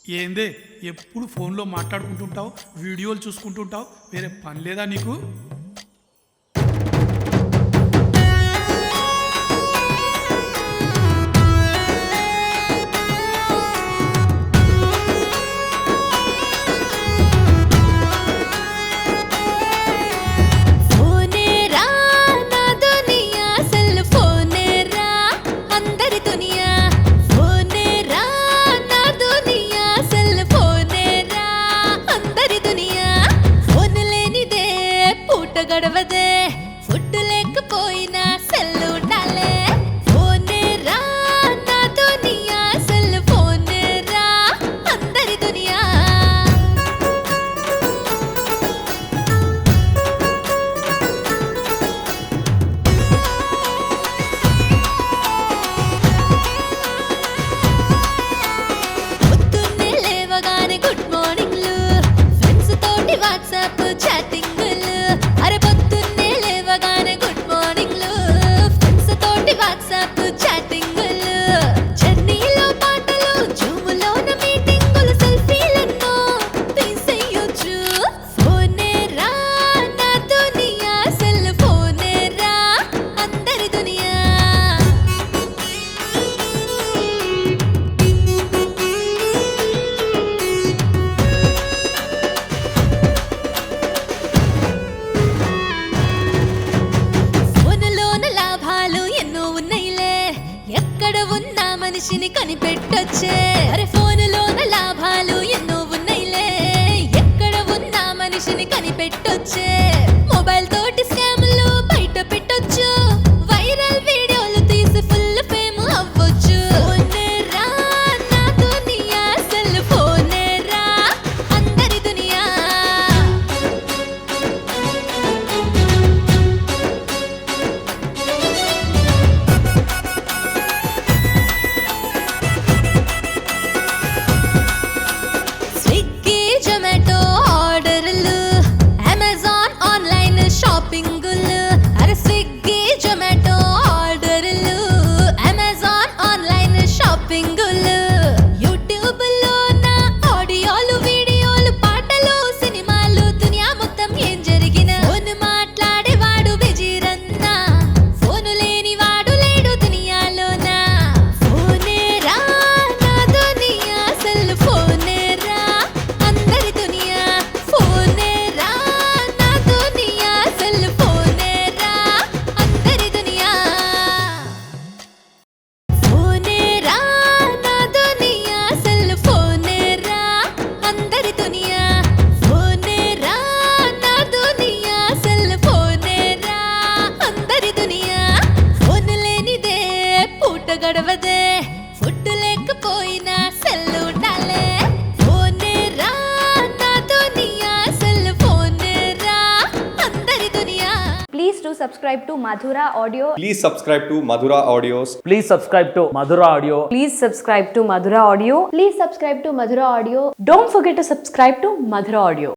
ఏందే ఎప్పుడు ఫోన్లో మాట్లాడుకుంటుంటావు, వీడియోలు చూసుకుంటుంటావు, వేరే పని లేదా నీకు? గడవదే ఫుడ్ లేకపోయినా సెల్లు ఉండాలే. ఫోనే రా నా దునియా, సెల్ ఫోనే రా అందరి దునియా. పొద్దున్నే లేవగానే గుడ్ మార్నింగ్లు, ఫ్రెండ్స్ తోటి వాట్సాప్ చాటింగ్. అరే పొద్దున్నే లేవగానే గుడ్ మార్నింగ్లు, ఫ్రెండ్స్ తోటి వాట్సాప్ చాటింగులు, జర్నీలో పాటలు, జూములోన మీటింగులు, సెల్ఫీలెన్నో తీసేయొచ్చు. ఫోనే రా నా దునియా, సెల్ ఫోనే రా అందరి దునియా. ఎక్కడ ఉన్న మనిషిని కనిపెట్టొచ్చే. అరే ఫోనులోన లాభాలు ఎన్నో ఉన్నాయిలే, ఎక్కడ ఉన్న మనిషిని కనిపెట్టొచ్చే. మొబైల్ తోటి స్కామ్లు బయట పెట్టొచ్చు, వైరల్ వీడియోలు తీసి ఫుల్ ఫేమ్ అవ్వచ్చు. ఫోనే రా నా దునియా, సెల్ ఫోనే రా అందరి దునియా. జొమాటో ఆర్డర్లు, అమెజాన్ ఆన్లైన్ షాపింగులు. అరే స్విగ్గీ జొమాటో ఆర్డర్లు, అమెజాన్ ఆన్లైన్ షాపింగులు. యూట్యూబ్లో నా ఆడియోలు, వీడియోలు, పాటలు, సినిమాలు, దునియా మొత్తం ఏం జరిగినా ఫోన్ మాట్లాడేవాడు బిజీరన్నా, ఫోను లేని వాడు లేడు దునియాలోనా. ఫోనే రా నా దునియా, సెల్ ఫోనే రా అందరి దునియా. ఫోనే రా నా దునియా, సెల్ ఫోనే రా అందరి దునియా. ఫోనే రా నా దునియా, సెల్ ఫోనే రా అందరి దునియా. ఫోనే రా నా దునియా, సెల్ ఫోనే రా అందరి దునియా. ఫోన్ లేనిదే పూట గడవదే, ఫుడ్ లేకపోయినా సెల్ ఉండాలే. ఫోనే రా నా దునియా, సెల్ ఫోనే రా అందరి దునియా. Please do subscribe to Madhura Audio. Please subscribe to Madhura Audios. Please subscribe to Madhura Audio. Please subscribe to Madhura Audio. Please subscribe to Madhura Audio. Don't forget to subscribe to Madhura Audio.